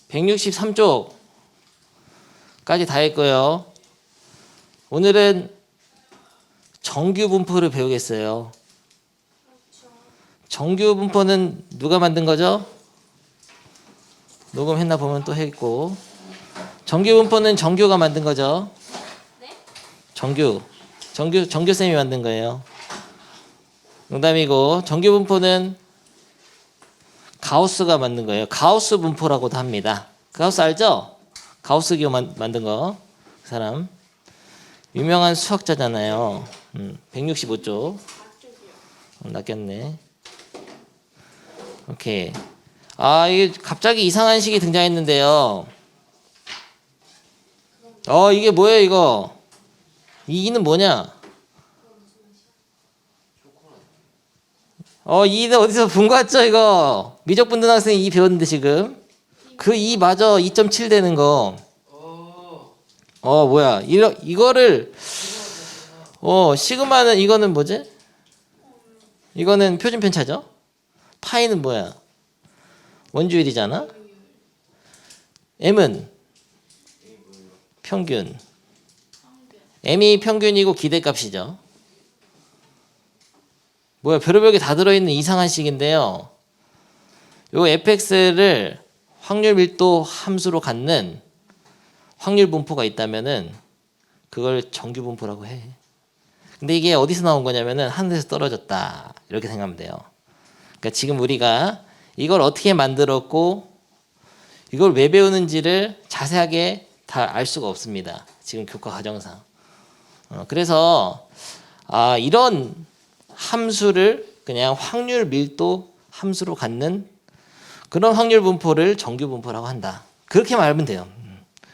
163쪽까지 다 했고요. 오늘은 정규 분포를 배우겠어요. 정규 분포는 누가 만든 거죠? 녹음했나 보면 또 했고. 정규 분포는 정규가 만든 거죠? 정규 쌤이 만든 거예요. 농담이고, 정규 분포는 가우스가 만든 거예요. 가우스 분포라고도 합니다. 가우스 알죠? 가우스 기호 만든 거. 그 사람 유명한 수학자잖아요. 165쪽. 낚였네. 오케이. 이게 갑자기 이상한 식이 등장했는데요. 이게 뭐예요, 이거? 이는 뭐냐? 이는 어디서 본 거 같죠, 이거? 미적분등학생이 이 배웠는데, 지금. 그 이 맞아, 2.7 되는 거. 뭐야. 이거를, 시그마는, 이거는 뭐지? 이거는 표준 편차죠? 파이는 뭐야? 원주율이잖아? M은? 평균. M이 평균이고 기대값이죠. 뭐야, 별의별 게 다 들어있는 이상한 식인데요. 요 fx를 확률 밀도 함수로 갖는 확률 분포가 있다면은 그걸 정규 분포라고 해. 근데 이게 어디서 나온 거냐면은 하늘에서 떨어졌다, 이렇게 생각하면 돼요. 그러니까 지금 우리가 이걸 어떻게 만들었고 이걸 왜 배우는지를 자세하게 다 알 수가 없습니다. 지금 교과 과정상. 그래서 이런 함수를 그냥 확률 밀도 함수로 갖는 그런 확률 분포를 정규 분포라고 한다. 그렇게 말하면 돼요.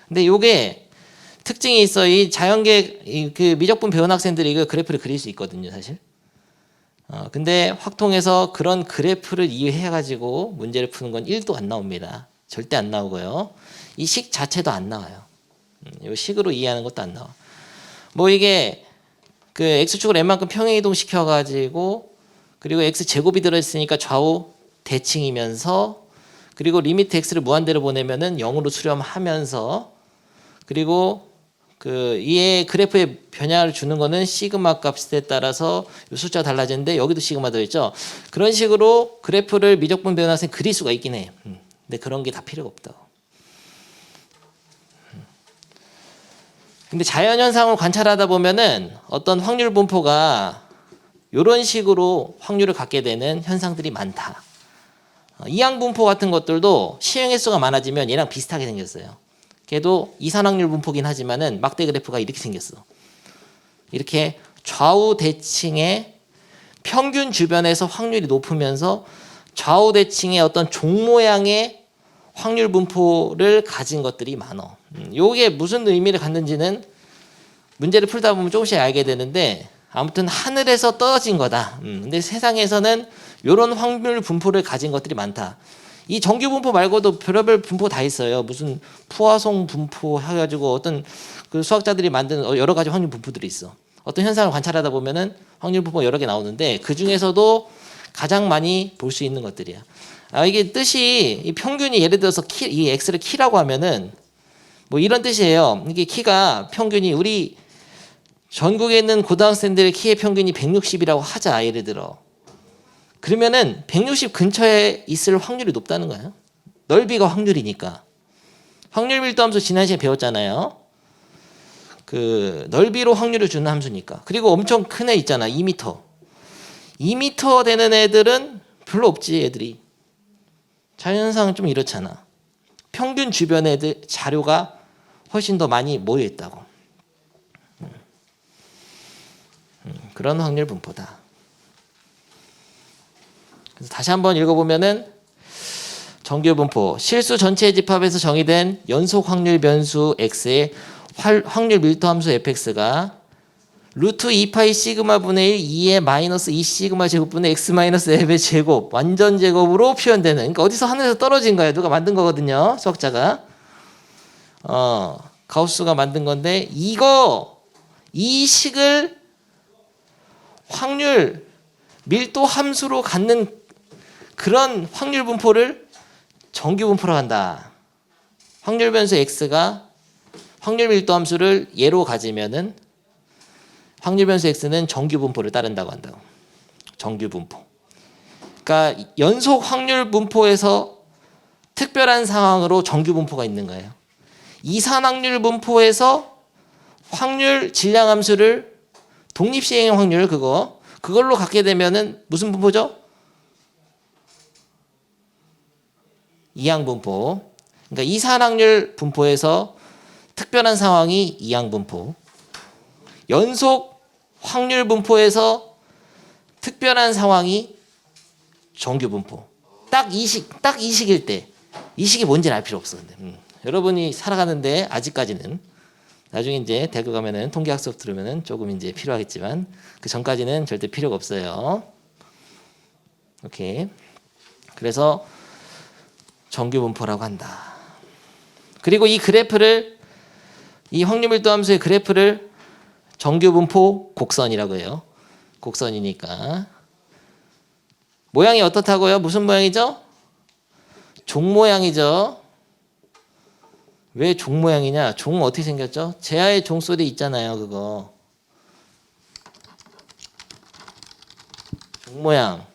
근데 이게 특징이 있어. 이 자연계 그 미적분 배운 학생들이 이거 그래프를 그릴 수 있거든요, 사실. 근데 확통에서 그런 그래프를 이해해 가지고 문제를 푸는 건 1도 안 나옵니다. 절대 안 나오고요. 이 식 자체도 안 나와요. 이 식으로 이해하는 것도 안 나와. 뭐 이게 그 x축을 n만큼 평행이동 시켜가지고 그리고 x 제곱이 들어있으니까 좌우 대칭이면서 그리고 리미트 x를 무한대로 보내면은 0으로 수렴하면서 그리고 그 이의 그래프의 변화를 주는 거는 시그마 값에 따라서 숫자가 달라지는데 여기도 시그마 들어있죠. 그런 식으로 그래프를 미적분 배운 학생 그릴 수가 있긴 해. 근데 그런 게 다 필요가 없다. 근데 자연현상을 관찰하다 보면은 어떤 확률 분포가 이런 식으로 확률을 갖게 되는 현상들이 많다. 이항 분포 같은 것들도 시행 횟수가 많아지면 얘랑 비슷하게 생겼어요. 걔도 이산확률 분포긴 하지만은 막대 그래프가 이렇게 생겼어. 이렇게 좌우 대칭의 평균 주변에서 확률이 높으면서 좌우 대칭의 어떤 종 모양의 확률 분포를 가진 것들이 많어. 요게 무슨 의미를 갖는지는 문제를 풀다 보면 조금씩 알게 되는데 아무튼 하늘에서 떨어진 거다. 근데 세상에서는 이런 확률 분포를 가진 것들이 많다. 이 정규 분포 말고도 별의별 분포 다 있어요. 무슨 푸아송 분포 해가지고 어떤 그 수학자들이 만든 여러 가지 확률 분포들이 있어. 어떤 현상을 관찰하다 보면은 확률 분포가 여러 개 나오는데 그 중에서도 가장 많이 볼 수 있는 것들이야. 이게 뜻이 이 평균이 예를 들어서 이 x를 키라고 하면은 뭐 이런 뜻이에요. 이게 키가 평균이 우리 전국에 있는 고등학생들의 키의 평균이 160이라고 하자, 예를 들어. 그러면은 160 근처에 있을 확률이 높다는 거예요. 넓이가 확률이니까. 확률 밀도 함수 지난 시간에 배웠잖아요. 그 넓이로 확률을 주는 함수니까. 그리고 엄청 큰 애 있잖아, 2m. 2m 되는 애들은 별로 없지, 애들이. 자연상은 좀 이렇잖아. 평균 주변에 애들 자료가 훨씬 더 많이 모여 있다고. 그런 확률 분포다. 그래서 다시 한번 읽어보면은 정규 분포 실수 전체 집합에서 정의된 연속 확률 변수 x의 확률 밀도 함수 fx가 루트 2파이 시그마 분의 1 2의 마이너스 2 시그마 제곱분의 x 마이너스 f의 제곱 완전 제곱으로 표현되는. 그러니까 어디서 하늘에서 떨어진 거예요. 누가 만든 거거든요. 수학자가. 가우스가 만든 건데 이 식을 확률 밀도 함수로 갖는 그런 확률 분포를 정규 분포라고 한다. 확률 변수 x가 확률 밀도 함수를 예로 가지면은 확률 변수 x는 정규 분포를 따른다고 한다고. 정규 분포. 그러니까 연속 확률 분포에서 특별한 상황으로 정규 분포가 있는 거예요. 이산 확률 분포에서 확률 질량 함수를 독립 시행 확률 그걸로 갖게 되면은 무슨 분포죠? 이항 분포. 그러니까 이산 확률 분포에서 특별한 상황이 이항 분포. 연속 확률 분포에서 특별한 상황이 정규 분포. 딱 이 식일 때. 이 식이 뭔지는 알 필요 없어. 근데. 여러분이 살아가는데 아직까지는 나중에 이제 대학교 가면은 통계학 수업 들으면은 조금 이제 필요하겠지만 그 전까지는 절대 필요가 없어요. 오케이. 그래서 정규 분포라고 한다. 그리고 이 그래프를 이 확률 밀도 함수의 그래프를 정규 분포 곡선이라고 해요. 곡선이니까 모양이 어떻다고요? 무슨 모양이죠? 종 모양이죠. 왜 종 모양이냐? 종은 어떻게 생겼죠? 제아의 종소리 있잖아요. 그거. 종 모양.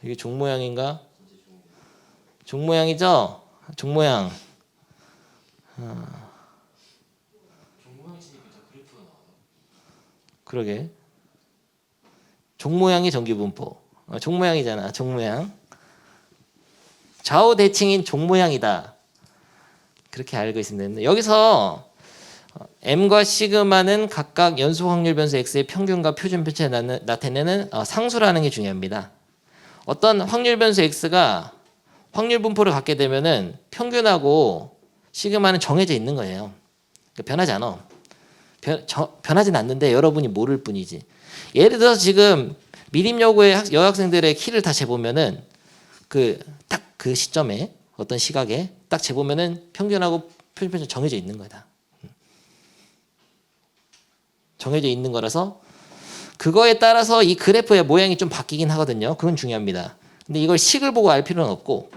이게 종 모양인가? 종 모양이죠? 종 모양. 그러게. 종 모양이 정규 분포. 종 모양이잖아. 종 모양. 좌우 대칭인 종 모양이다. 그렇게 알고 있습니다. 여기서 m과 시그마는 각각 연속 확률 변수 x의 평균과 표준 편차를 나타내는 상수라는 게 중요합니다. 어떤 확률 변수 x가 확률 분포를 갖게 되면은 평균하고 시그마는 정해져 있는 거예요. 그러니까 변하지 않아. 변하진 않는데 여러분이 모를 뿐이지. 예를 들어서 지금 미림여고의 여학생들의 키를 다 재보면은 딱 그 시점에 어떤 시각에 딱 재보면은 평균하고 표준 편차 정해져 있는 거다. 정해져 있는 거라서 그거에 따라서 이 그래프의 모양이 좀 바뀌긴 하거든요. 그건 중요합니다. 근데 이걸 식을 보고 알 필요는 없고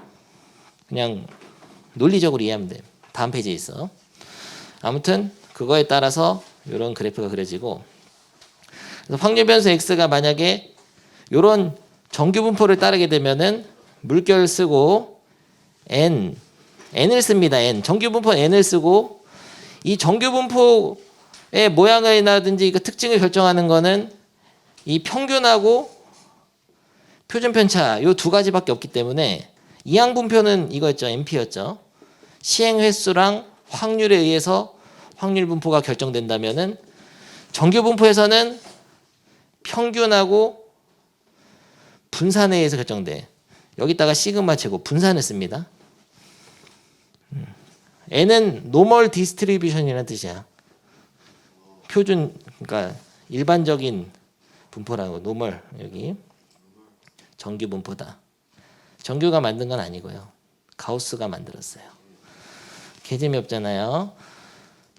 그냥 논리적으로 이해하면 돼요. 다음 페이지에 있어. 아무튼 그거에 따라서 이런 그래프가 그려지고 그래서 확률 변수 x가 만약에 이런 정규 분포를 따르게 되면은 물결 쓰고 n을 씁니다. n 정규 분포 n을 쓰고 이 정규 분포의 모양이라든지 그 특징을 결정하는 거는 이 평균하고 표준 편차 요 두 가지밖에 없기 때문에 이항 분표는 이거였죠. np였죠. 시행 횟수랑 확률에 의해서 확률 분포가 결정된다면은 정규 분포에서는 평균하고 분산에 의해서 결정돼. 여기다가 시그마 제곱 분산을 씁니다. n은 normal distribution이라는 뜻이야. 표준 그러니까 일반적인 분포라고 normal 여기 정규 분포다. 정규가 만든 건 아니고요. 가우스가 만들었어요. 개재미 없잖아요.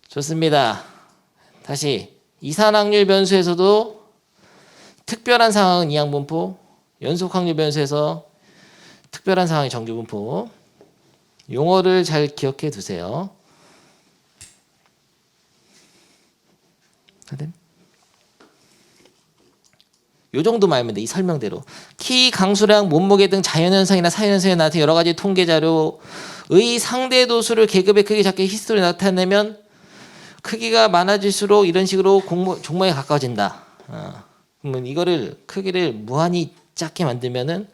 좋습니다. 다시 이산 확률 변수에서도 특별한 상황은 이항 분포, 연속 확률 변수에서 특별한 상황이 정규 분포. 용어를 잘 기억해 두세요. 요 정도만 알면 돼. 이 설명대로. 키, 강수량, 몸무게 등 자연현상이나 사연현상에 나타나는 여러 가지 통계 자료의 상대 도수를 계급의 크기 작게 히스토리 나타내면 크기가 많아질수록 이런 식으로 종모에 가까워진다. 그러면 이거를 크기를 무한히 작게 만들면은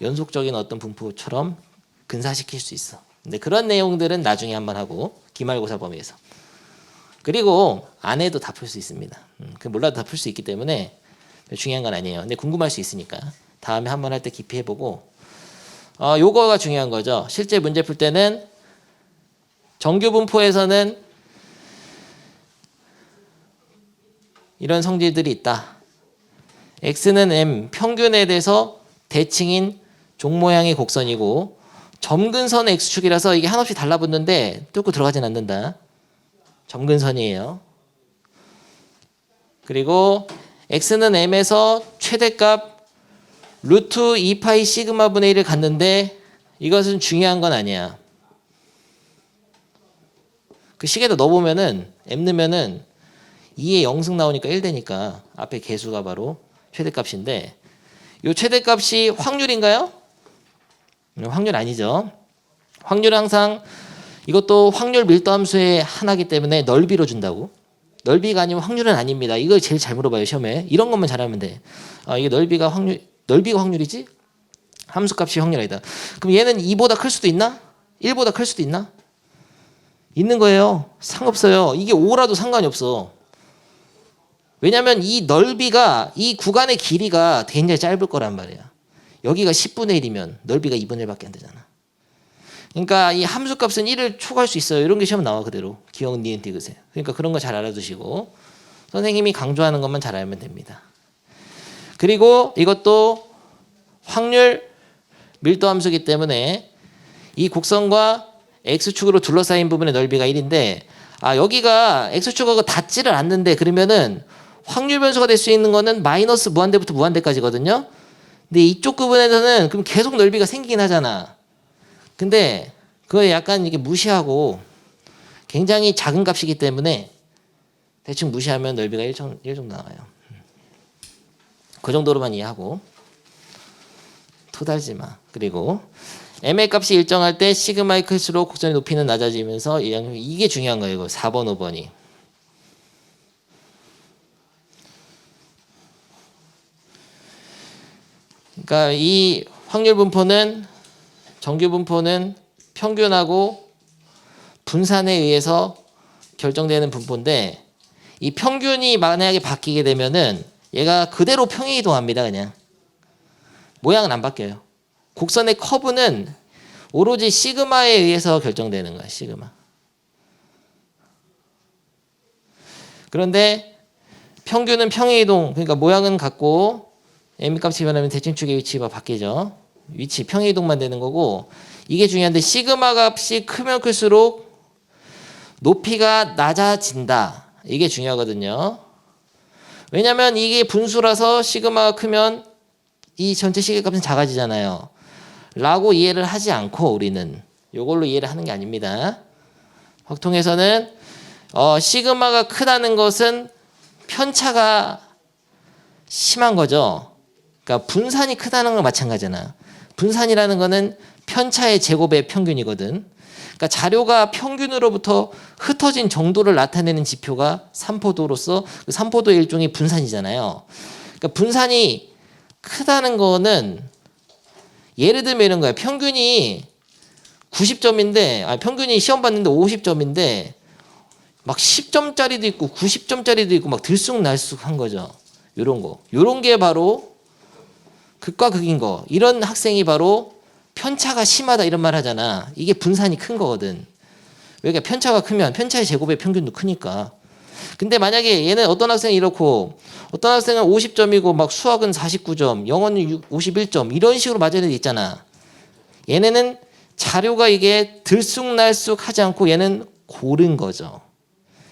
연속적인 어떤 분포처럼 근사시킬 수 있어. 근데 그런 내용들은 나중에 한번 하고 기말고사 범위에서. 그리고 안 해도 다 풀 수 있습니다. 몰라도 다 풀 수 있기 때문에 중요한 건 아니에요. 근데 궁금할 수 있으니까 다음에 한번 할 때 깊이 해보고 요거가 중요한 거죠. 실제 문제 풀 때는 정규 분포에서는 이런 성질들이 있다. x는 m 평균에 대해서 대칭인 종 모양의 곡선이고 점근선 x축이라서 이게 한없이 달라붙는데 뚫고 들어가진 않는다. 점근선이에요. 그리고 x는 m에서 최대값 루트 2파이 시그마 분의 1을 갖는데 이것은 중요한 건 아니야. 그 식에다 넣어보면은 m 넣으면은 2의 0승 나오니까 1 되니까 앞에 개수가 바로 최대값인데 이 최대값이 확률인가요? 확률 아니죠. 확률은 항상 이것도 확률 밀도함수의 하나이기 때문에 넓이로 준다고. 넓이가 아니면 확률은 아닙니다. 이걸 제일 잘 물어봐요 시험에. 이런 것만 잘하면 돼. 이게 넓이가 확률이지? 함수값이 확률 아니다. 그럼 얘는 2보다 클 수도 있나? 1보다 클 수도 있나? 있는 거예요. 상관없어요. 이게 5라도 상관이 없어. 왜냐면 이 넓이가 이 구간의 길이가 굉장히 짧을 거란 말이야. 여기가 10분의 1이면 넓이가 2분의 1밖에 안 되잖아. 그러니까 이 함수값은 1을 초과할 수 있어요. 이런 게 시험 나와 그대로. 기억, 니은, 디귿에. 그러니까 그런 거 잘 알아두시고 선생님이 강조하는 것만 잘 알면 됩니다. 그리고 이것도 확률 밀도 함수이기 때문에 이 곡선과 x축으로 둘러싸인 부분의 넓이가 1인데 여기가 x축하고 닿지를 않는데 그러면은 확률 변수가 될 수 있는 거는 마이너스 무한대부터 무한대까지거든요. 근데 이쪽 부분에서는 그럼 계속 넓이가 생기긴 하잖아. 근데 그거 약간 이게 무시하고 굉장히 작은 값이기 때문에 대충 무시하면 넓이가 1 정도 나와요. 그 정도로만 이해하고 토달지 마. 그리고 m의 값이 일정할 때 시그마의 클수록 곡선의 높이는 낮아지면서 이게 중요한 거예요. 이거 4번, 5번이. 그러니까 이 확률 분포는 정규 분포는 평균하고 분산에 의해서 결정되는 분포인데 이 평균이 만약에 바뀌게 되면은 얘가 그대로 평행 이동합니다. 그냥 모양은 안 바뀌어요. 곡선의 커브는 오로지 시그마에 의해서 결정되는 거야. 시그마. 그런데 평균은 평행 이동, 그러니까 모양은 같고 m 값이 변하면 대칭축의 위치가 바뀌죠. 위치 평행 이동만 되는 거고 이게 중요한데 시그마 값이 크면 클수록 높이가 낮아진다. 이게 중요하거든요. 왜냐면 이게 분수라서 시그마가 크면 이 전체 시계값은 작아지잖아요. 라고 이해를 하지 않고 우리는 이걸로 이해를 하는 게 아닙니다. 확통에서는 시그마가 크다는 것은 편차가 심한 거죠. 그러니까 분산이 크다는 건 마찬가지잖아. 분산이라는 거는 편차의 제곱의 평균이거든. 그러니까 자료가 평균으로부터 흩어진 정도를 나타내는 지표가 삼포도로서 그 삼포도의 일종의 분산이잖아요. 그러니까 분산이 크다는 거는 예를 들면 이런 거야. 평균이 90점인데 평균이 시험 봤는데 50점인데 막 10점짜리도 있고 90점짜리도 있고 막 들쑥날쑥한 거죠. 요런 거. 요런 게 바로 극과 극인 거. 이런 학생이 바로 편차가 심하다 이런 말 하잖아. 이게 분산이 큰 거거든. 그러니까 편차가 크면 편차의 제곱의 평균도 크니까. 근데 만약에 얘는 어떤 학생이 이렇고 어떤 학생은 50점이고 막 수학은 49점, 영어는 51점 이런 식으로 맞아야 돼 있잖아. 얘네는 자료가 이게 들쑥날쑥 하지 않고 얘는 고른 거죠.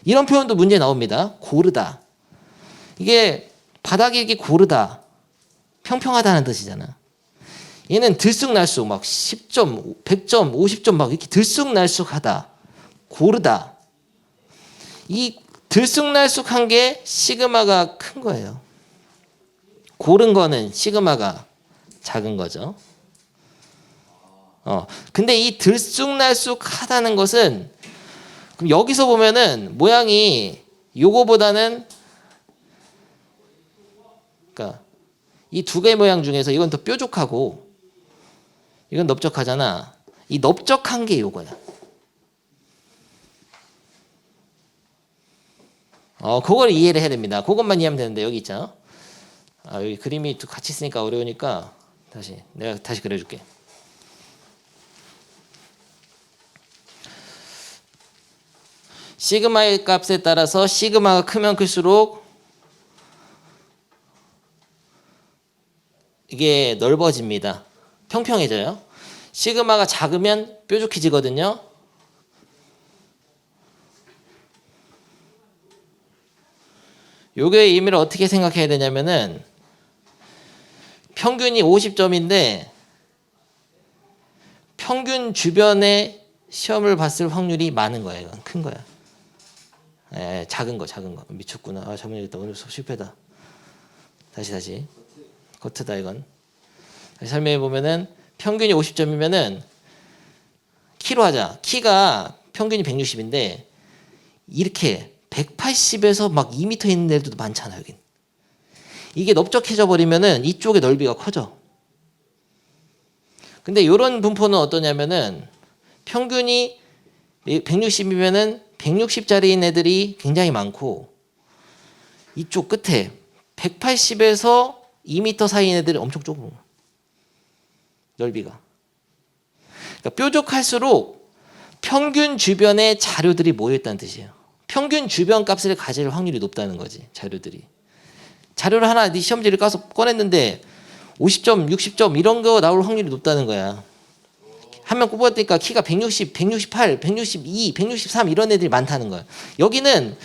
이런 표현도 문제 나옵니다. 고르다. 이게 바닥이 이렇게 고르다. 평평하다는 뜻이잖아. 얘는 들쑥날쑥 막 10점, 100점, 50점 막 이렇게 들쑥날쑥하다. 고르다. 이 들쑥날쑥한 게 시그마가 큰 거예요. 고른 거는 시그마가 작은 거죠. 근데 이 들쑥날쑥하다는 것은 그럼 여기서 보면은 모양이 요거보다는 그러니까 이 두 개의 모양 중에서 이건 더 뾰족하고 이건 넓적하잖아. 이 넓적한 게 요거야. 그걸 이해를 해야 됩니다. 그것만 이해하면 되는데 여기 있죠. 여기 그림이 같이 있으니까 어려우니까 내가 다시 그려줄게. 시그마의 값에 따라서 시그마가 크면 클수록 이게 넓어집니다. 평평해져요. 시그마가 작으면 뾰족해지거든요. 요게 의미를 어떻게 생각해야 되냐면은 평균이 50점인데 평균 주변에 시험을 봤을 확률이 많은 거야. 이건 큰 거야. 작은 거. 미쳤구나. 잘못 얘기했다. 오늘 수업 실패다. 다시. 거트다 이건. 다시 설명해 보면은 평균이 50점이면은 키로 하자. 키가 평균이 160인데 이렇게 180에서 막 2m 있는 애들도 많잖아 여긴. 이게 넓적해져 버리면은 이쪽의 넓이가 커져. 근데 이런 분포는 어떠냐면은 평균이 160이면은 160짜리인 애들이 굉장히 많고 이쪽 끝에 180에서 2m 사이인 애들이 엄청 좁은 거야. 넓이가. 그러니까 뾰족할수록 평균 주변에 자료들이 모여있다는 뜻이에요. 평균 주변 값을 가질 확률이 높다는 거지. 자료들이. 자료를 하나 네 시험지를 까서 꺼냈는데 50점, 60점 이런 거 나올 확률이 높다는 거야. 한 명 뽑았으니까 키가 160, 168, 162, 163 이런 애들이 많다는 거야. 여기는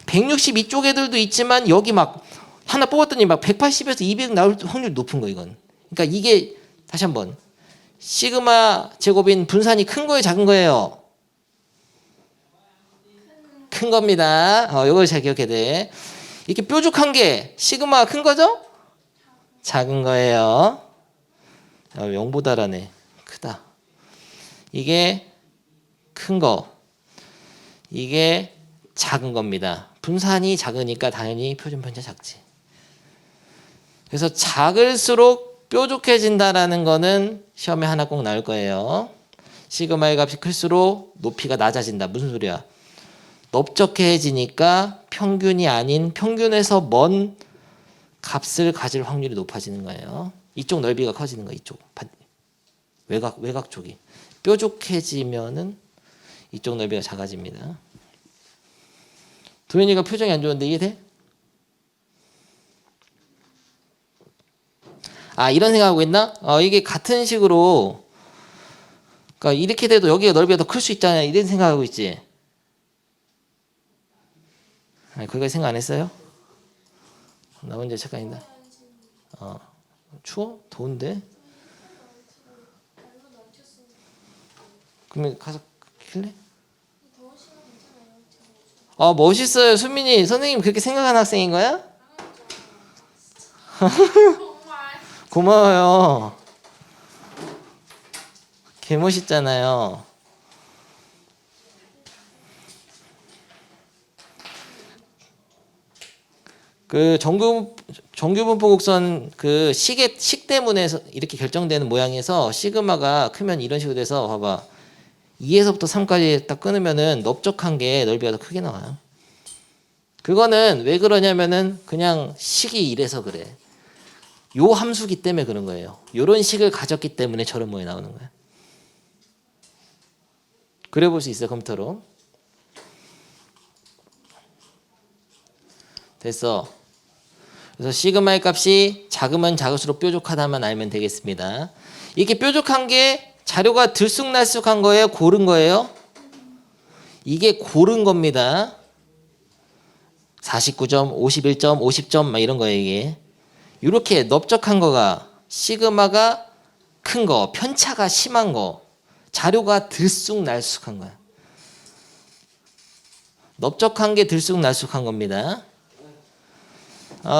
162 쪽 애들도 있지만 여기 막 하나 뽑았더니 막 180에서 200 나올 확률이 높은 거 이건. 그러니까 이게 다시 한번 시그마 제곱인 분산이 큰 거예요, 작은 거예요? 큰 겁니다. 이걸 잘 기억해야 돼. 이렇게 뾰족한 게 시그마가 큰 거죠? 작은 거예요. 0보다라네. 크다. 이게 큰 거. 이게 작은 겁니다. 분산이 작으니까 당연히 표준 편차 작지. 그래서 작을수록 뾰족해진다라는 거는 시험에 하나 꼭 나올 거예요. 시그마의 값이 클수록 높이가 낮아진다. 무슨 소리야? 넓적해지니까 평균이 아닌 평균에서 먼 값을 가질 확률이 높아지는 거예요. 이쪽 넓이가 커지는 거야. 이쪽 외곽 쪽이 뾰족해지면은 이쪽 넓이가 작아집니다. 도현이가 표정이 안 좋은데 이해돼? 이런 생각하고 있나? 이게 같은 식으로 그러니까 이렇게 돼도 여기가 넓이가 더 클 수 있잖아. 이런 생각하고 있지. 거기까지 생각 안 했어요? 나 혼자 착각인다. 추워? 더운데? 그러면 가서 킬래? 멋있어요. 수민이 선생님 그렇게 생각하는 학생인 거야? 고마워요. 개 멋있잖아요. 그 정규분포 곡선 그 식 때문에 이렇게 결정되는 모양에서 시그마가 크면 이런 식으로 돼서 봐봐. 2에서부터 3까지 딱 끊으면은 넓적한 게 넓이가 더 크게 나와요. 그거는 왜 그러냐면은 그냥 식이 이래서 그래. 요 함수기 때문에 그런 거예요. 요런 식을 가졌기 때문에 저런 모양이 나오는 거야. 그려볼 수 있어요, 컴퓨터로. 됐어. 그래서 시그마의 값이 작으면 작을수록 뾰족하다만 알면 되겠습니다. 이렇게 뾰족한 게 자료가 들쑥날쑥한 거예요? 고른 거예요? 이게 고른 겁니다. 49점, 51점, 50점 막 이런 거예요. 이게. 이렇게 넓적한 거가 시그마가 큰 거, 편차가 심한 거, 자료가 들쑥날쑥한 거야. 넓적한 게 들쑥날쑥한 겁니다.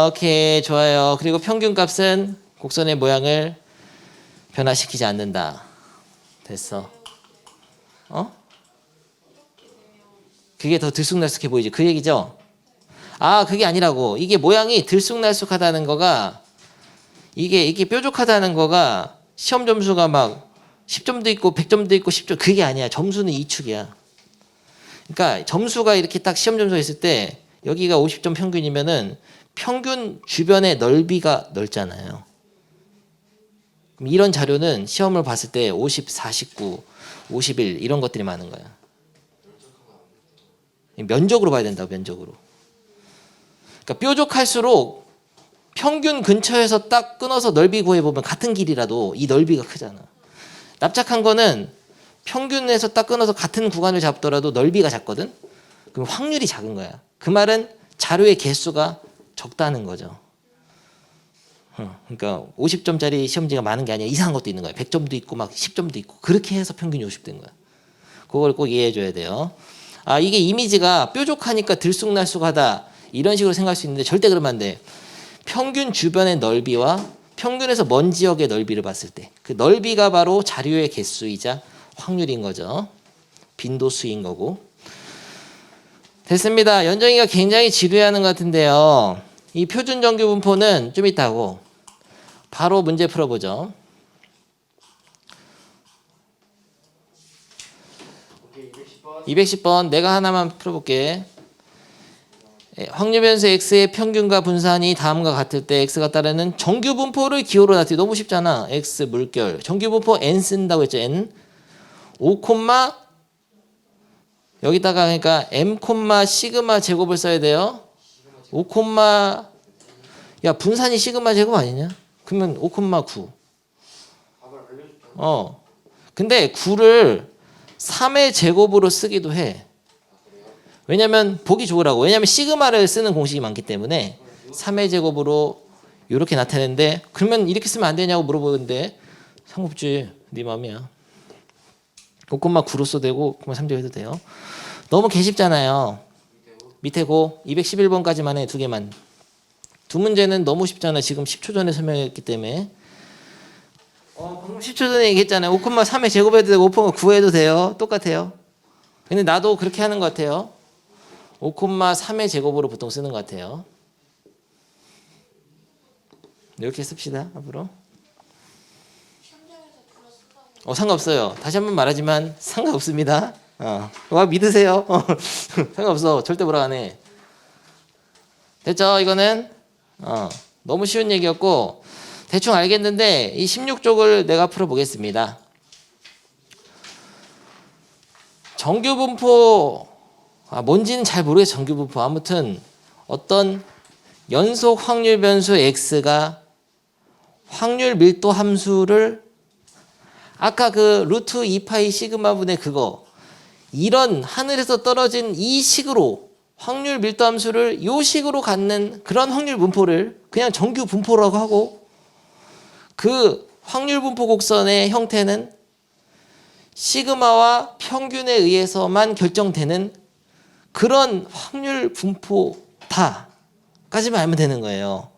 오케이, 좋아요. 그리고 평균값은 곡선의 모양을 변화시키지 않는다. 됐어. 그게 더 들쑥날쑥해 보이지? 그 얘기죠? 그게 아니라고. 이게 모양이 들쑥날쑥하다는 거가 이게 뾰족하다는 거가 시험 점수가 막 10점도 있고 100점도 있고 10점 그게 아니야. 점수는 이축이야. 그러니까 점수가 이렇게 딱 시험 점수가 있을 때 여기가 50점 평균이면은 평균 주변의 넓이가 넓잖아요. 그럼 이런 자료는 시험을 봤을 때 50, 49, 51 이런 것들이 많은 거야. 면적으로 봐야 된다고, 면적으로. 그러니까 뾰족할수록 평균 근처에서 딱 끊어서 넓이 구해보면 같은 길이라도 이 넓이가 크잖아. 납작한 거는 평균에서 딱 끊어서 같은 구간을 잡더라도 넓이가 작거든. 그럼 확률이 작은 거야. 그 말은 자료의 개수가 적다는 거죠. 그러니까 50점짜리 시험지가 많은 게 아니라 이상한 것도 있는 거예요. 100점도 있고 막 10점도 있고 그렇게 해서 평균이 50된 거야. 그걸 꼭 이해해 줘야 돼요. 아, 이게 이미지가 뾰족하니까 들쑥날쑥하다 이런 식으로 생각할 수 있는데 절대 그러면 안 돼. 평균 주변의 넓이와 평균에서 먼 지역의 넓이를 봤을 때 그 넓이가 바로 자료의 개수이자 확률인 거죠. 빈도수인 거고. 됐습니다. 연정이가 굉장히 지루해하는 것 같은데요. 이 표준 정규 분포는 좀 이따 하고 바로 문제 풀어보죠. 210번 내가 하나만 풀어볼게. 확률 변수 x의 평균과 분산이 다음과 같을 때 x가 따르는 정규 분포를 기호로 나타내. 너무 쉽잖아. x 물결 정규 분포 n 쓴다고 했죠. n 5, 여기다가 그러니까 m, 시그마 제곱을 써야 돼요. 5, 야 분산이 시그마 제곱 아니냐? 그러면 5,9. 근데 9를 3의 제곱으로 쓰기도 해. 왜냐면 보기 좋으라고. 왜냐면 시그마를 쓰는 공식이 많기 때문에 3의 제곱으로 이렇게 나타내는데 그러면 이렇게 쓰면 안 되냐고 물어보는데 상관없지. 네 마음이야. 5,9로 써도 되고 5,3로 해도 돼요. 너무 개쉽잖아요. 밑에 고 211번까지만 해. 두 개만. 두 문제는 너무 쉽잖아. 지금 10초 전에 설명했기 때문에. 방금 10초 전에 얘기했잖아요. 5,3의 제곱해도 되고 5,9 해도 돼요. 똑같아요. 근데 나도 그렇게 하는 것 같아요. 5,3의 제곱으로 보통 쓰는 것 같아요. 이렇게 씁시다. 앞으로. 상관없어요. 다시 한번 말하지만 상관없습니다. 와 믿으세요. 상관없어. 절대 뭐라 안 해. 됐죠? 이거는 너무 쉬운 얘기였고 대충 알겠는데 이 16쪽을 내가 풀어보겠습니다. 정규분포 뭔지는 잘 모르겠어요. 정규분포 아무튼 어떤 연속 확률 변수 x가 확률 밀도 함수를 아까 그 루트 2파이 시그마분의 그거 이런 하늘에서 떨어진 이 식으로 확률 밀도 함수를 이 식으로 갖는 그런 확률 분포를 그냥 정규 분포라고 하고 그 확률 분포 곡선의 형태는 시그마와 평균에 의해서만 결정되는 그런 확률 분포다까지만 알면 되는 거예요.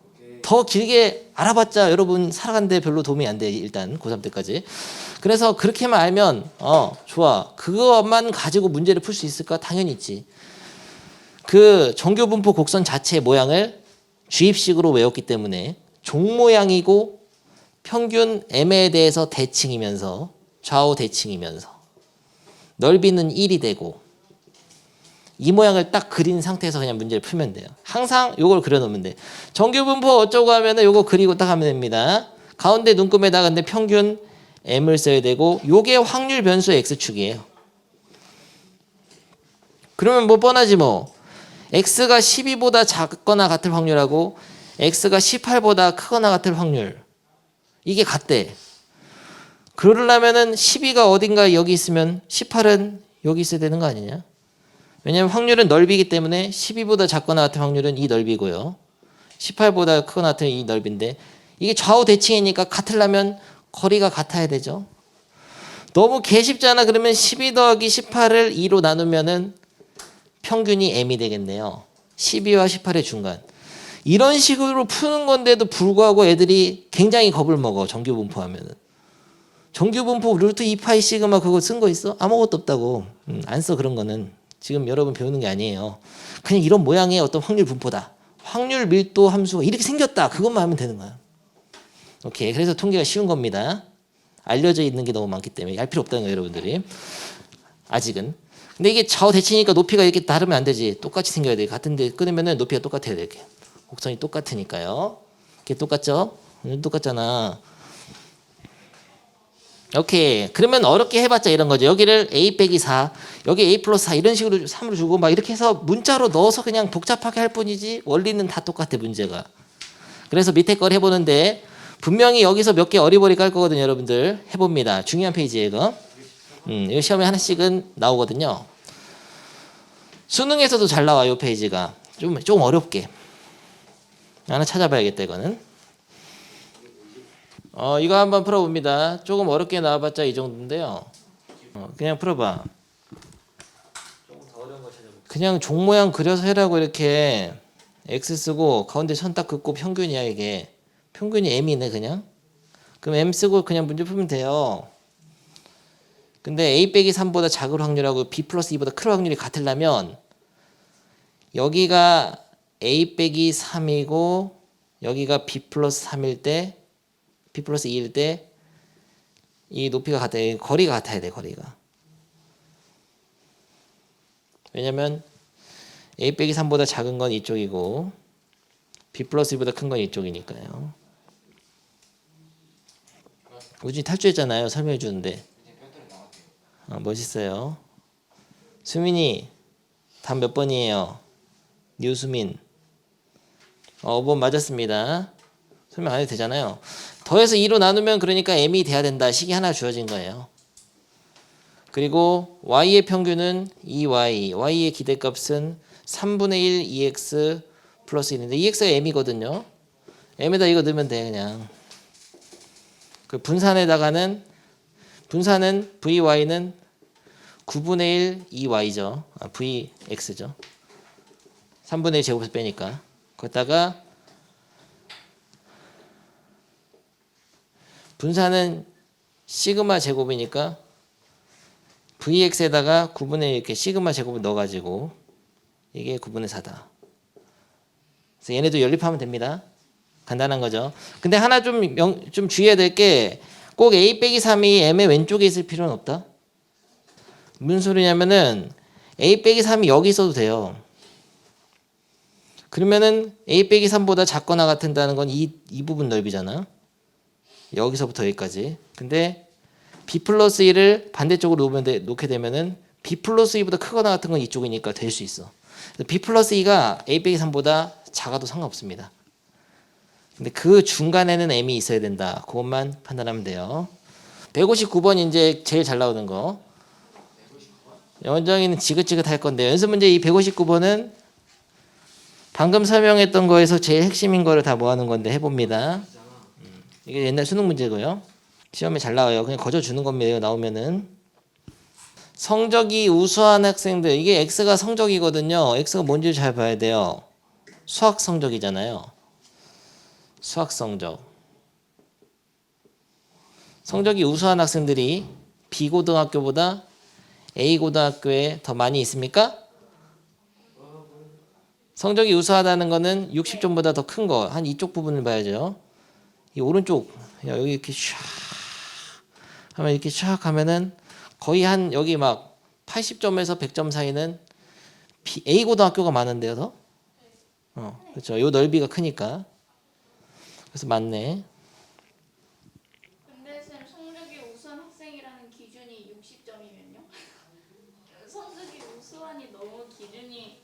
더 길게 알아봤자 여러분 살아가는데 별로 도움이 안 돼. 일단 고3 때까지. 그래서 그렇게만 알면 좋아. 그것만 가지고 문제를 풀 수 있을까? 당연히 있지. 그 정규 분포 곡선 자체의 모양을 주입식으로 외웠기 때문에 종 모양이고 평균 m에 대해서 대칭이면서 좌우 대칭이면서 넓이는 1이 되고 이 모양을 딱 그린 상태에서 그냥 문제를 풀면 돼요. 항상 요걸 그려놓으면 돼. 정규 분포 어쩌고 하면은 요거 그리고 딱 하면 됩니다. 가운데 눈금에다가 근데 평균 m을 써야 되고 요게 확률 변수 x축이에요. 그러면 뭐 뻔하지 뭐. x가 12보다 작거나 같을 확률하고 x가 18보다 크거나 같을 확률. 이게 같대. 그러려면은 12가 어딘가 여기 있으면 18은 여기 있어야 되는 거 아니냐? 왜냐면 확률은 넓이기 때문에 12보다 작거나 같은 확률은 이 넓이고요. 18보다 크거나 같은 이 넓이인데 이게 좌우 대칭이니까 같으려면 거리가 같아야 되죠. 너무 개쉽잖아. 그러면 12 더하기 18을 2로 나누면은 평균이 m이 되겠네요. 12와 18의 중간. 이런 식으로 푸는 건데도 불구하고 애들이 굉장히 겁을 먹어. 정규 분포하면은. 정규 분포 루트 2파이 시그마 그거 쓴 거 있어? 아무것도 없다고. 안 써 그런 거는. 지금 여러분 배우는 게 아니에요. 그냥 이런 모양의 어떤 확률 분포다. 확률 밀도 함수가 이렇게 생겼다. 그것만 하면 되는 거야. 오케이. 그래서 통계가 쉬운 겁니다. 알려져 있는 게 너무 많기 때문에 알 필요 없다는 거예요, 여러분들이. 아직은. 근데 이게 좌우 대칭이니까 높이가 이렇게 다르면 안 되지. 똑같이 생겨야 돼. 같은데 끊으면은 높이가 똑같아야 돼. 이렇게. 곡선이 똑같으니까요. 이게 똑같죠? 똑같잖아. 오케이. 그러면 어렵게 해봤자 이런 거죠. 여기를 a 빼기 4, 여기 a 플러스 4 이런 식으로 3으로 주고 막 이렇게 해서 문자로 넣어서 그냥 복잡하게 할 뿐이지 원리는 다 똑같아 문제가. 그래서 밑에 걸 해보는데 분명히 여기서 몇 개 어리버리 깔 거거든요. 여러분들 해봅니다. 중요한 페이지에 이거. 이 시험에 하나씩은 나오거든요. 수능에서도 잘 나와요. 이 페이지가. 좀 어렵게. 하나 찾아봐야겠다 이거는. 이거 한번 풀어봅니다. 조금 어렵게 나와봤자 이 정도인데요. 그냥 풀어봐. 그냥 종 모양 그려서 해라고. 이렇게 X 쓰고 가운데 선 딱 긋고 평균이야 이게. 평균이 M이네 그냥. 그럼 M 쓰고 그냥 문제 풀면 돼요. 근데 A 빼기 3보다 작을 확률하고 B 플러스 2보다 클 확률이 같으려면 여기가 A 빼기 3이고 여기가 B 플러스 3일 때 B 플러스 2일 때 이 높이가 같아야, 거리가 같아야 돼. 거리가. 왜냐면 A 빼기 3보다 작은 건 이쪽이고 B 플러스 2보다 큰 건 이쪽이니까요. 우진이 탈주했잖아요. 설명해 주는데. 멋있어요. 수민이 답 몇 번이에요? 류수민. 5번 맞았습니다. 설명 안 해도 되잖아요. 더해서 2로 나누면 그러니까 m이 돼야 된다. 식이 하나 주어진 거예요. 그리고 y의 평균은 2y, y의 기대값은 3분의 1 2x 플러스 1인데 2x가 m이거든요. m에다 이거 넣으면 돼 그냥. 그 분산은 vy는 9분의 1 2y죠. vx죠. 3분의 1 제곱해서 빼니까. 거기다가 분산은 시그마 제곱이니까 vx에다가 9분의 1 이렇게 시그마 제곱을 넣어가지고 이게 9분의 4다. 그래서 얘네도 연립하면 됩니다. 간단한 거죠. 근데 하나 좀 주의해야 될 게 꼭 a 빼기 3이 m의 왼쪽에 있을 필요는 없다. 무슨 소리냐면은 a 빼기 3이 여기 있어도 돼요. 그러면은 a 빼기 3보다 작거나 같은다는 건 이 부분 넓이잖아. 여기서부터 여기까지. 근데 b 플러스 1을 반대쪽으로 놓게 되면은 b 플러스 2보다 크거나 같은 건 이쪽이니까 될 수 있어. b 플러스 2가 a 빼기 3보다 작아도 상관없습니다. 근데 그 중간에는 m이 있어야 된다. 그것만 판단하면 돼요. 159번 이제 제일 잘 나오는 거. 원장이는 지긋지긋할 건데 연습 문제 이 159번은 방금 설명했던 거에서 제일 핵심인 거를 다 모아놓은 건데 해봅니다. 이게 옛날 수능 문제고요. 시험에 잘 나와요. 그냥 거저 주는 겁니다. 나오면은 성적이 우수한 학생들, 이게 X가 성적이거든요. X가 뭔지 잘 봐야 돼요. 수학 성적이잖아요. 수학 성적. 성적이 우수한 학생들이 B 고등학교보다 A 고등학교에 더 많이 있습니까? 성적이 우수하다는 거는 60점보다 더 큰 거, 한 이쪽 부분을 봐야죠. 이 오른쪽, 여기 이렇게 샥 하면 이렇게 샥 하면은 거의 한 여기 막 80점에서 100점 사이는 A 고등학교가 많은데요, 더? 그렇죠. 요 넓이가 크니까. 그래서 맞네. 근데 쌤 성적이 우수한 학생이라는 기준이 60점이면요? 성적이 우수한이 너무 기준이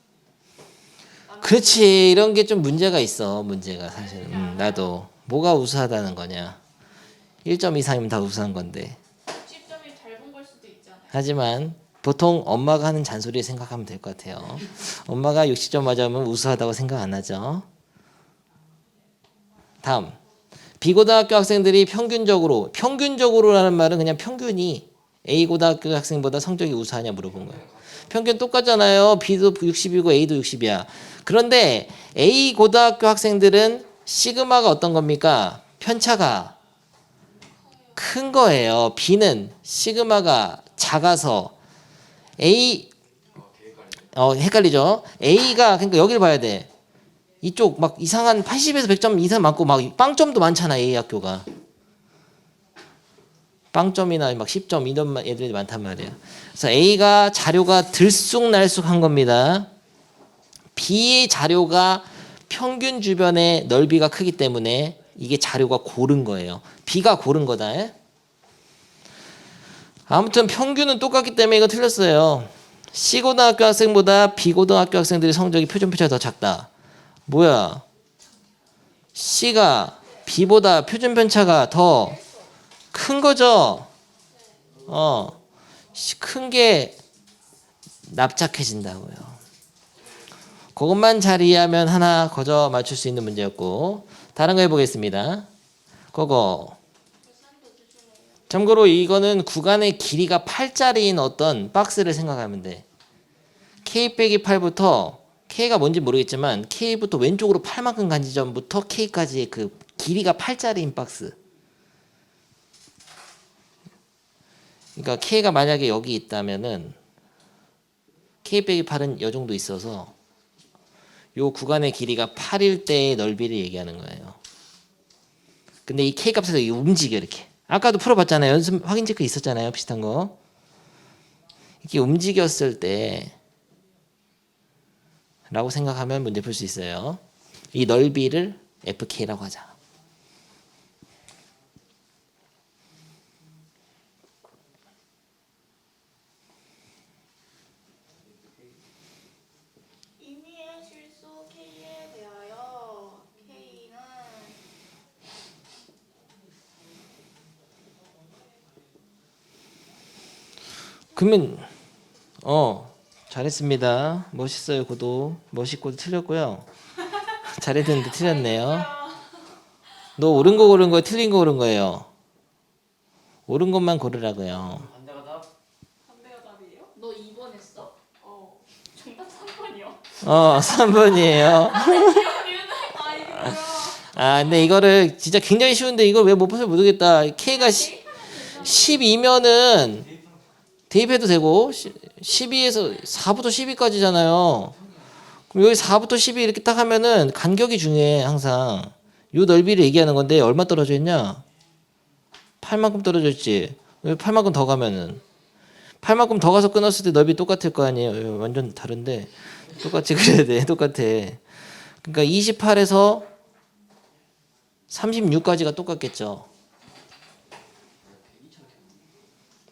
그렇지. 이런 게 좀 문제가 있어. 문제가 사실은. 나도 뭐가 우수하다는 거냐. 1점 이상이면 다 우수한 건데. 60점이 잘 본 걸 수도 있잖아요. 하지만 보통 엄마가 하는 잔소리 생각하면 될 것 같아요. 엄마가 60점 맞으면 우수하다고 생각 안 하죠. 다음. B고등학교 학생들이 평균적으로라는 말은 그냥 평균이 A고등학교 학생보다 성적이 우수하냐 물어본 거예요. 평균 똑같잖아요. B도 60이고 A도 60이야. 그런데 A고등학교 학생들은 시그마가 어떤 겁니까? 편차가 큰 거예요. B는 시그마가 작아서 헷갈리죠? A가 그러니까 여기를 봐야 돼. 이쪽 막 이상한 80에서 100점 이상 많고 막 빵점도 많잖아. A 학교가 빵점이나 막 10점 이런 애들이 많단 말이야. 그래서 A가 자료가 들쑥날쑥한 겁니다. B의 자료가 평균 주변의 넓이가 크기 때문에 이게 자료가 고른 거예요. B가 고른 거다. 아무튼 평균은 똑같기 때문에 이거 틀렸어요. C고등학교 학생보다 B고등학교 학생들의 성적이 표준편차가 더 작다. 뭐야? C가 B보다 표준편차가 더 큰 거죠? 큰 게 납작해진다고요. 그것만 잘 이해하면 하나 거저 맞출 수 있는 문제였고 다른 거 해보겠습니다. 그거 참고로 이거는 구간의 길이가 8짜리인 어떤 박스를 생각하면 돼. K 빼기 8부터 K가 뭔지 모르겠지만 K부터 왼쪽으로 8만큼 간 지점부터 K까지의 그 길이가 8짜리인 박스. 그러니까 K가 만약에 여기 있다면은 K 빼기 8은 이 정도 있어서 요 구간의 길이가 8일 때의 넓이를 얘기하는 거예요. 근데 이 K 값에서 이게 움직여 이렇게. 아까도 풀어봤잖아요. 연습 확인 체크 있었잖아요. 비슷한 거. 이렇게 움직였을 때 라고 생각하면 문제 풀 수 있어요. 이 넓이를 FK라고 하자. 임의의 실수 K에 대하여 K는 그러면 잘했습니다. 멋있어요. 고도 멋있고도 틀렸고요. 잘했는데 틀렸네요. 너 옳은 거 고른 거예요? 틀린 거 고른 거예요? 옳은 것만 고르라고요. 반대가 답이에요? 너 2번 했어? 정답 3번이요. 3번이에요. 아 이게 뭐야? 아, 근데 이거를 진짜 굉장히 쉬운데 이걸 왜 못 풀어서 모르겠다. K가 12면은 대입해도 되고 12에서 4부터 12까지잖아요. 그럼 여기 4부터 12 이렇게 딱 하면은 간격이 중요해 항상. 요 넓이를 얘기하는 건데 얼마 떨어져 있냐? 8만큼 떨어져 있지. 8만큼 더 가면은 8만큼 더 가서 끊었을 때 넓이 똑같을 거 아니에요. 완전 다른데 똑같이 그래야 돼. 똑같아. 그러니까 28에서 36까지가 똑같겠죠.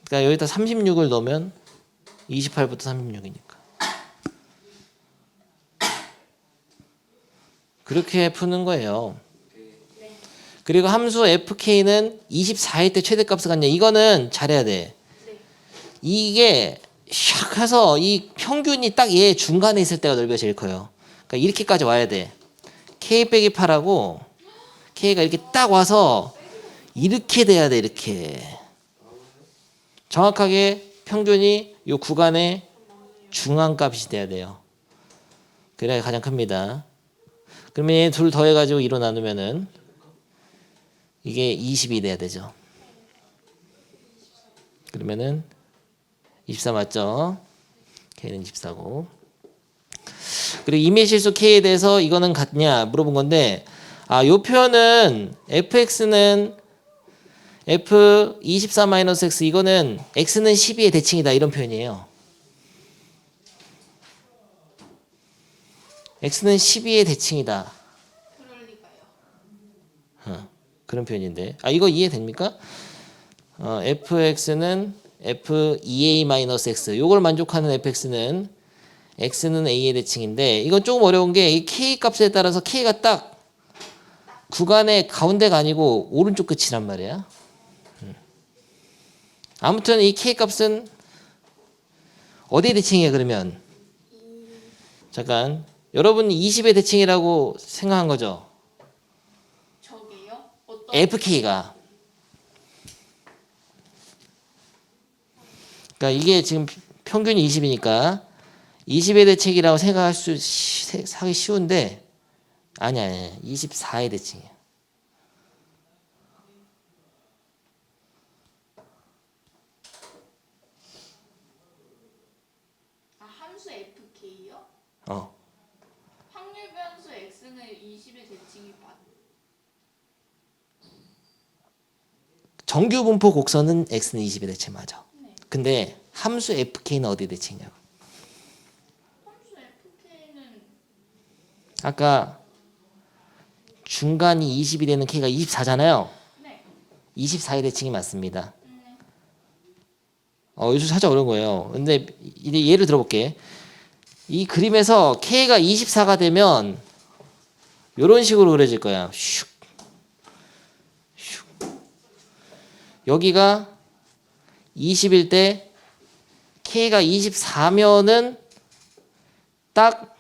그러니까 여기다 36을 넣으면 28부터 36이니까. 그렇게 푸는 거예요. 그리고 함수 fk는 24일 때 최대값을 갖냐. 이거는 잘해야 돼. 이게 샥 해서 이 평균이 딱 얘 중간에 있을 때가 넓이가 제일 커요. 그러니까 이렇게까지 와야 돼. k 빼기 8하고 k가 이렇게 딱 와서 이렇게 돼야 돼. 이렇게. 정확하게 평균이 이 구간의 중앙값이 돼야 돼요. 그래야 가장 큽니다. 그러면 얘 둘 더해가지고 2로 나누면은 이게 20이 돼야 되죠. 그러면은 24 맞죠? K는 24고. 그리고 임의실수 K에 대해서 이거는 같냐 물어본 건데, 요 표현은 fx는 f24-x 이거는 x는 12의 대칭이다 이런 표현이에요. x는 12의 대칭이다. 그럴 리가요. 그런 표현인데 이거 이해됩니까? fx는 f2a-x 요걸 만족하는 fx는 x는 a의 대칭인데 이건 조금 어려운 게 이 k 값에 따라서 k가 딱 구간의 가운데가 아니고 오른쪽 끝이란 말이야. 아무튼 이 k 값은 어디의 대칭이에요 그러면? 잠깐 여러분 20의 대칭이라고 생각한 거죠? 저게요? 어떤 fk가 그러니까 이게 지금 평균이 20이니까 20의 대칭이라고 생각할 수 하기 쉬운데 아니야 24의 대칭이야. 함수 fk요? 확률 변수 x는 20의 대칭이 맞. 정규 분포 곡선은 x는 20의 대칭 맞아. 네. 근데 함수 fk는 어디 대칭이냐고. 함수 fk는 아까 중간이 20이 되는 k가 24잖아요. 네. 24의 대칭이 맞습니다. 요즘 살짝 어려운 거예요. 근데 이제 예를 들어볼게. 이 그림에서 k가 24가 되면 이런 식으로 그려질 거야. 슉. 슉. 여기가 20일 때 k가 24면은 딱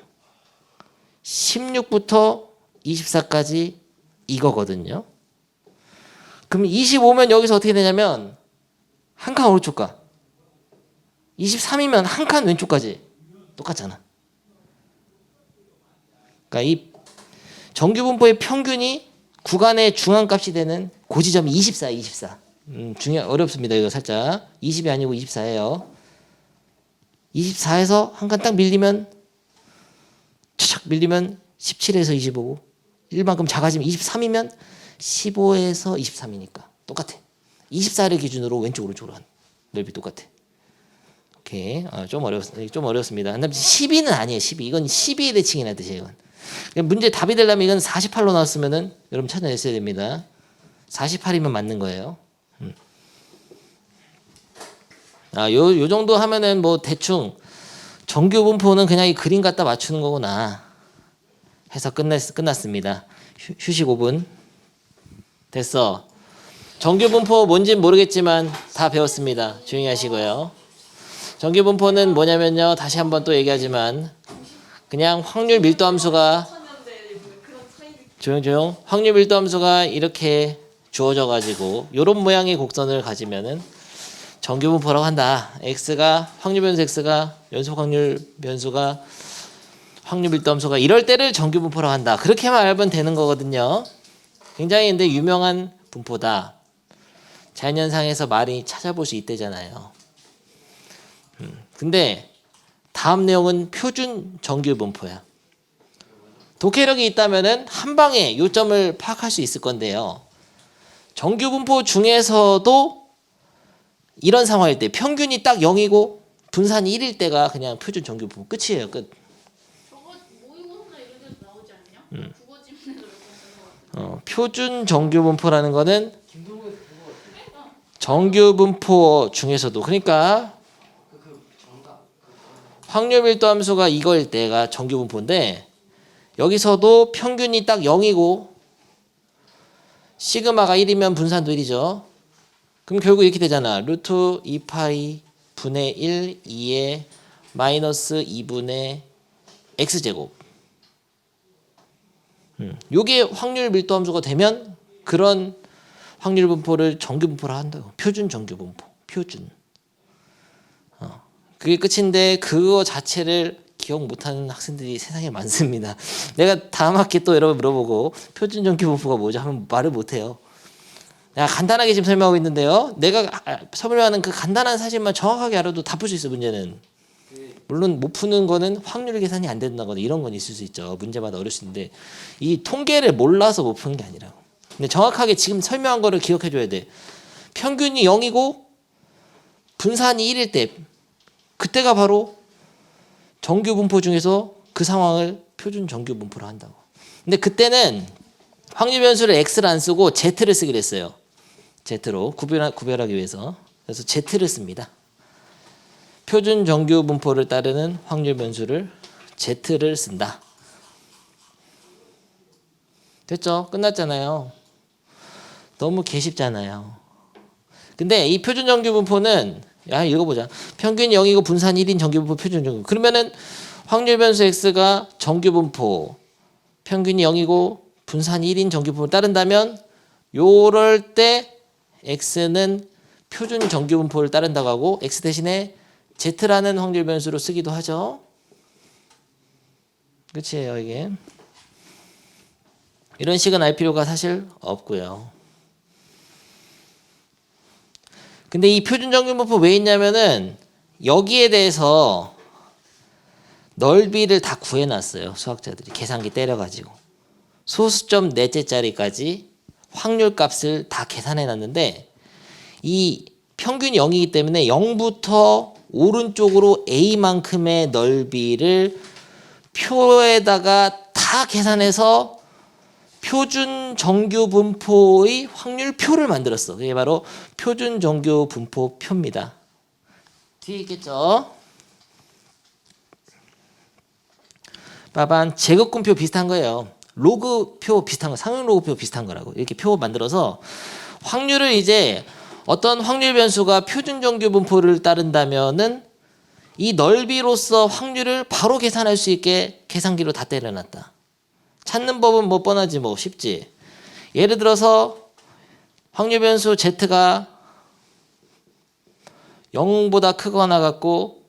16부터 24까지 이거거든요. 그럼 25면 여기서 어떻게 되냐면 한 칸 오른쪽 가. 23이면 한 칸 왼쪽까지 똑같잖아. 그러니까 이 정규분포의 평균이 구간의 중앙값이 되는 고지점이 24. 어렵습니다. 이거 살짝 20이 아니고 24예요. 24에서 한 칸 딱 밀리면 착 밀리면 17에서 25고 1만큼 작아지면 23이면 15에서 23이니까 똑같아. 24를 기준으로 왼쪽 오른쪽으로 한 넓이 똑같아. 오케이. 좀 어렵습니다. 12는 아니에요. 12. 이건 12의 대칭이라는 뜻이에요. 이건. 문제 답이 되려면 이건 48로 나왔으면은 여러분 찾아냈어야 됩니다. 48이면 맞는 거예요. 요 정도 하면은 뭐 대충 정규 분포는 그냥 이 그림 갖다 맞추는 거구나 해서 끝났습니다. 휴식 5분. 됐어. 정규 분포 뭔진 모르겠지만 다 배웠습니다. 조용히 하시고요. 정규 분포는 뭐냐면요. 다시 한번 또 얘기하지만 그냥 확률 밀도 함수가 조용 확률 밀도 함수가 이렇게 주어져 가지고 요런 모양의 곡선을 가지면은 정규 분포라고 한다. x가 확률 변수 x가 연속 확률 변수가 확률 밀도 함수가 이럴 때를 정규 분포라고 한다. 그렇게만 알면 되는 거거든요. 굉장히 근데 유명한 분포다. 자연현상에서 많이 찾아볼 수 있대잖아요. 근데 다음 내용은 표준 정규 분포야. 독해력이 있다면은 한 방에 요점을 파악할 수 있을 건데요. 정규 분포 중에서도 이런 상황일 때 평균이 딱 0이고 분산이 1일 때가 그냥 표준 정규 분포 끝이에요. 끝. 저거 모의고사 이런 데서 나오지 않냐? 국어 지문에서 표준 정규 분포라는 거는 정규 분포 중에서도 그러니까 확률 밀도 함수가 이거일 때가 정규 분포인데 여기서도 평균이 딱 0이고 시그마가 1이면 분산도 1이죠. 그럼 결국 이렇게 되잖아. 루트 2파이 분의 1 2에 마이너스 2분의 x제곱. 요게 확률 밀도 함수가 되면 그런 확률 분포를 정규 분포라 한다고. 표준 정규 분포. 표준. 그게 끝인데 그거 자체를 기억 못하는 학생들이 세상에 많습니다. 내가 다음 학기 또 여러분 물어보고 표준 정규 분포가 뭐죠? 하면 말을 못해요. 내가 간단하게 지금 설명하고 있는데요. 내가 설명하는 그 간단한 사실만 정확하게 알아도 다 풀 수 있어 문제는. 물론 못 푸는 거는 확률 계산이 안 된다거나 이런 건 있을 수 있죠. 문제마다 어려울 수 있는데 이 통계를 몰라서 못 푸는 게 아니라고. 근데 정확하게 지금 설명한 거를 기억해 줘야 돼. 평균이 0이고 분산이 1일 때 그때가 바로 정규 분포 중에서 그 상황을 표준 정규 분포로 한다고. 근데 그때는 확률 변수를 x를 안 쓰고 z를 쓰기로 했어요. z로 구별하기 위해서. 그래서 z를 씁니다. 표준 정규 분포를 따르는 확률 변수를 z를 쓴다. 됐죠? 끝났잖아요. 너무 개쉽잖아요. 근데 이 표준 정규 분포는 읽어보자. 평균이 0이고 분산 1인 정규 분포 표준 정규. 그러면은 확률 변수 x가 정규 분포 평균이 0이고 분산 1인 정규 분포를 따른다면 요럴 때 x는 표준 정규 분포를 따른다고 하고 x 대신에 z라는 확률 변수로 쓰기도 하죠. 끝이에요, 이게. 이런 식은 알 필요가 사실 없고요. 근데 이 표준 정규 분포 왜 있냐면은 여기에 대해서 넓이를 다 구해놨어요. 수학자들이 계산기 때려가지고 소수점 넷째짜리까지 확률 값을 다 계산해놨는데 이 평균이 0이기 때문에 0부터 오른쪽으로 A만큼의 넓이를 표에다가 다 계산해서 표준 정규 분포의 확률표를 만들었어. 그게 바로 표준 정규 분포표입니다. 뒤에 있겠죠? 빠반 제곱근표 비슷한 거예요. 로그표 비슷한 거, 상용 로그표 비슷한 거라고. 이렇게 표 만들어서 확률을 이제 어떤 확률 변수가 표준 정규 분포를 따른다면은 이 넓이로서 확률을 바로 계산할 수 있게 계산기로 다 때려놨다. 찾는 법은 뭐 뻔하지 뭐 쉽지. 예를 들어서 확률 변수 z가 0보다 크거나 같고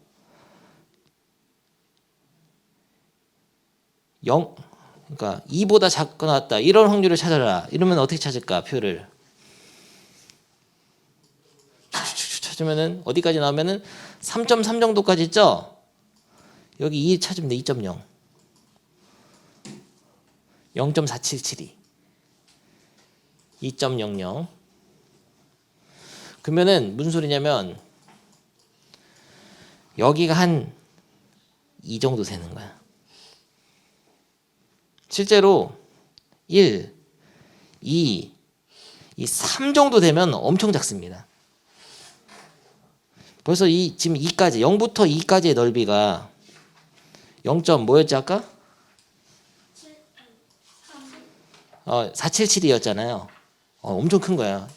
0 그러니까 2보다 작거나 같다. 이런 확률을 찾아라. 이러면 어떻게 찾을까? 표를 찾으면은 어디까지 나오면은 3.3 정도까지 있죠? 여기 2 찾으면 돼. 2.0 0.477이 2.00 그러면은 무슨 소리냐면 여기가 한 이 정도 되는 거야. 실제로 1, 2, 3 정도 되면 엄청 작습니다. 벌써 지금 2까지 0부터 2까지의 넓이가 0. 뭐였지 아까? 477이었잖아요. 엄청 큰 거야.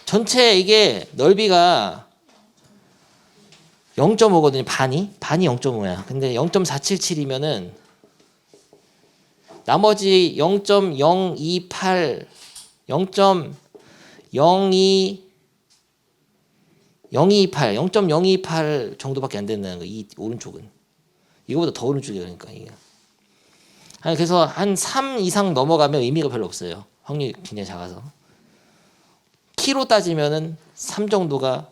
전체 이게 넓이가 0.5거든요. 반이 0.5야. 근데 0.477이면은 나머지 0.028 0.028 정도밖에 안 된다는 거. 이 오른쪽은 이거보다 더 오른쪽이야. 그러니까 이게. 그래서 한 3 이상 넘어가면 의미가 별로 없어요. 확률이 굉장히 작아서. 키로 따지면은 3 정도가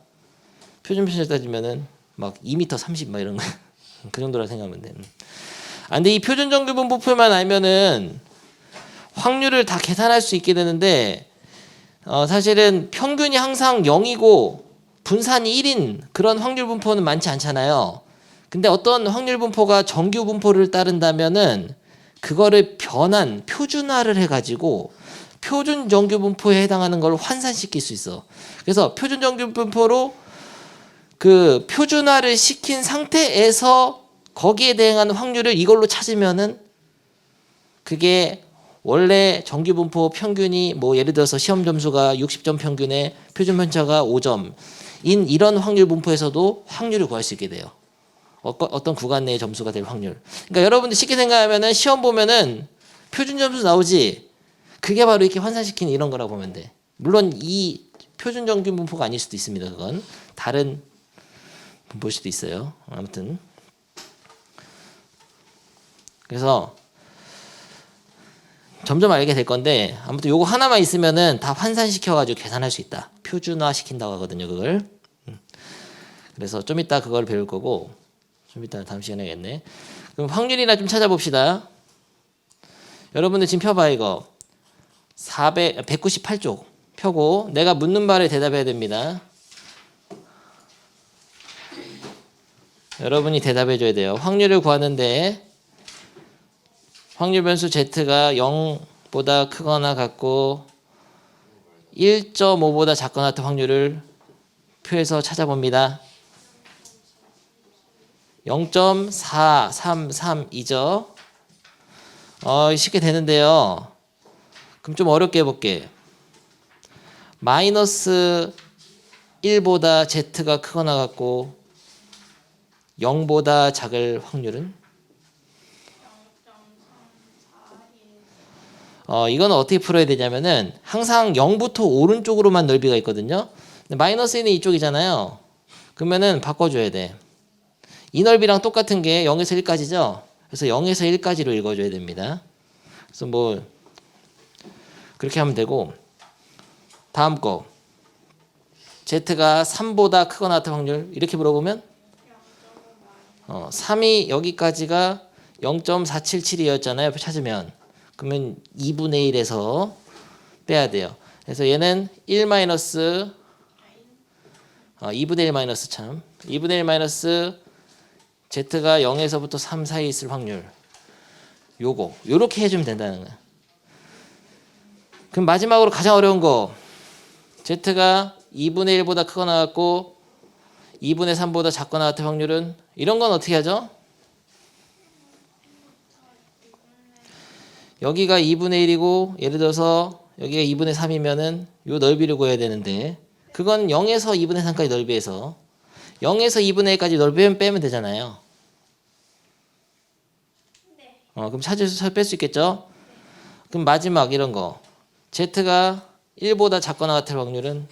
표준편을 따지면은 막 2m 30 막 이런 거. 그 정도라 생각하면 돼. 근데 이 표준 정규 분포표만 알면은 확률을 다 계산할 수 있게 되는데 사실은 평균이 항상 0이고 분산이 1인 그런 확률 분포는 많지 않잖아요. 근데 어떤 확률 분포가 정규 분포를 따른다면은 그거를 변한 표준화를 해가지고 표준 정규 분포에 해당하는 걸 환산시킬 수 있어. 그래서 표준 정규 분포로 그 표준화를 시킨 상태에서 거기에 대응하는 확률을 이걸로 찾으면은 그게 원래 정규 분포 평균이 뭐 예를 들어서 시험 점수가 60점 평균에 표준 편차가 5점인 이런 확률 분포에서도 확률을 구할 수 있게 돼요. 어떤 구간 내의 점수가 될 확률. 그러니까 여러분들 쉽게 생각하면은 시험 보면은 표준 점수 나오지. 그게 바로 이렇게 환산시키는 이런 거라고 보면 돼. 물론 이 표준 정규 분포가 아닐 수도 있습니다. 그건 다른 분포일 수도 있어요. 아무튼 그래서 점점 알게 될 건데 아무튼 요거 하나만 있으면은 다 환산시켜가지고 계산할 수 있다. 표준화 시킨다고 하거든요. 그걸. 그래서 좀 이따 그걸 배울 거고 좀 이따 다음 시간에 하겠네. 그럼 확률이나 좀 찾아봅시다. 여러분들 지금 펴봐 이거 198쪽 펴고 내가 묻는 말에 대답해야 됩니다. 여러분이 대답해 줘야 돼요. 확률을 구하는데 확률 변수 Z가 0보다 크거나 같고 1.5보다 작거나 같은 확률을 표에서 찾아봅니다. 0.433이죠. 쉽게 되는데요. 그럼 좀 어렵게 해볼게. 마이너스 1보다 Z가 크거나 같고 0보다 작을 확률은? 이거는 어떻게 풀어야 되냐면은 항상 0부터 오른쪽으로만 넓이가 있거든요. 근데 마이너스 1은 이쪽이잖아요. 그러면은 바꿔줘야 돼. 이 넓이랑 똑같은 게 0에서 1까지죠. 그래서 0에서 1까지로 읽어줘야 됩니다. 그래서 뭐 그렇게 하면 되고 다음 거 Z가 3보다 크거나 같은 확률 이렇게 물어보면 3이 여기까지가 0.477이었잖아요. 찾으면 그러면 2분의 1에서 빼야 돼요. 그래서 얘는 1 마이너스 2분의 1 마이너스 2분의 1 마이너스 Z가 0에서부터 3 사이에 있을 확률 요렇게 해주면 된다는 거야. 그럼 마지막으로 가장 어려운 거 Z가 2분의 1보다 크거나 같고 2분의 3보다 작거나 같은 확률은 이런 건 어떻게 하죠? 여기가 2분의 1이고 예를 들어서 여기가 2분의 3이면은 요 넓이를 구해야 되는데 그건 0에서 2분의 3까지 넓이에서 0에서 2분의 1까지 넓이 빼면 되잖아요. 네. 그럼 찾아서 뺄 수 있겠죠? 그럼 마지막 이런 거 Z가 1보다 작거나 같을 확률은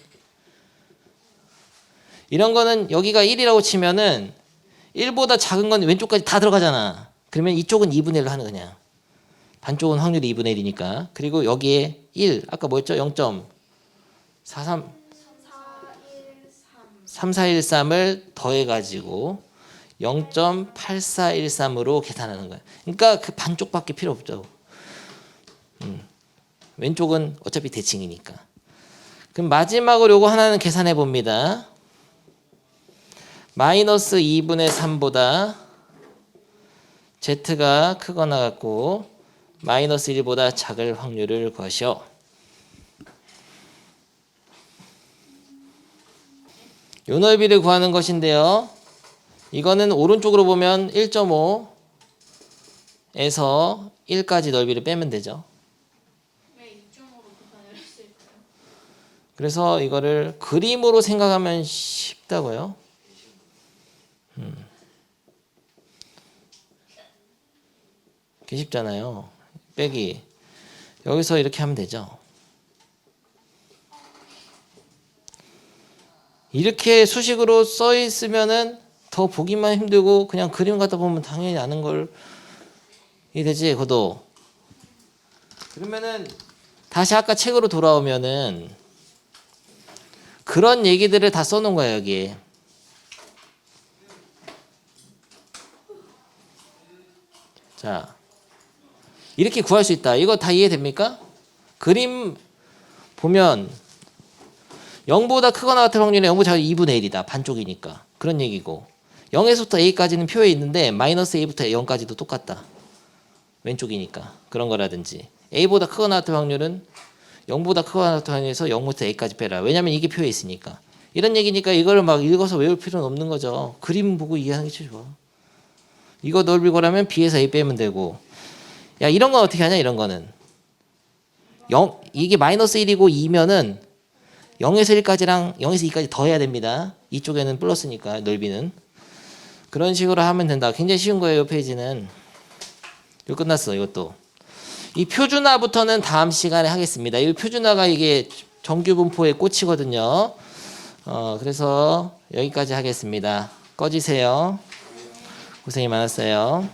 이런 거는 여기가 1이라고 치면은 1보다 작은 건 왼쪽까지 다 들어가잖아. 그러면 이쪽은 2분의 1로 하는 거냐. 반쪽은 확률이 2분의 1이니까. 그리고 여기에 1, 아까 뭐였죠? 0.43 3413을 더해가지고 0.8413으로 계산하는 거야. 그러니까 그 반쪽밖에 필요 없죠. 왼쪽은 어차피 대칭이니까. 그럼 마지막으로 요거 하나는 계산해 봅니다. 마이너스 2분의 3보다 z가 크거나 같고 마이너스 1보다 작을 확률을 구하시오. 요 넓이를 구하는 것인데요. 이거는 오른쪽으로 보면 1.5에서 1까지 넓이를 빼면 되죠. 왜 2.5로 계산을 했을까요? 그래서 이거를 그림으로 생각하면 쉽다고요. 이게 쉽잖아요. 빼기. 여기서 이렇게 하면 되죠. 이렇게 수식으로 써 있으면은 더 보기만 힘들고 그냥 그림 갖다 보면 당연히 아는 걸 이 되지, 그것도. 그러면은 다시 아까 책으로 돌아오면은 그런 얘기들을 다 써놓은 거예요, 여기에. 자, 이렇게 구할 수 있다. 이거 다 이해됩니까? 그림 보면 0보다 크거나 같은 확률이 0보다 작은 2분의 1이다. 반쪽이니까. 그런 얘기고. 0에서부터 a까지는 표에 있는데 마이너스 a부터 0까지도 똑같다. 왼쪽이니까. 그런 거라든지. a보다 크거나 같은 확률은 0보다 크거나 같은 확률에서 0부터 a까지 빼라. 왜냐면 이게 표에 있으니까. 이런 얘기니까 이거를 막 읽어서 외울 필요는 없는 거죠. 그림 보고 이해하는 게 제일 좋아. 이거 넓이 구하려면 b에서 a 빼면 되고. 야, 이런 건 어떻게 하냐, 이런 거는. 이게 마이너스 1이고 2면은 0에서 1까지랑 0에서 2까지 더해야 됩니다. 이쪽에는 플러스니까 넓이는. 그런 식으로 하면 된다. 굉장히 쉬운 거예요. 이 페이지는. 이거 끝났어. 이것도. 이 표준화부터는 다음 시간에 하겠습니다. 이 표준화가 이게 정규 분포의 꽃이거든요. 그래서 여기까지 하겠습니다. 꺼지세요. 고생이 많았어요.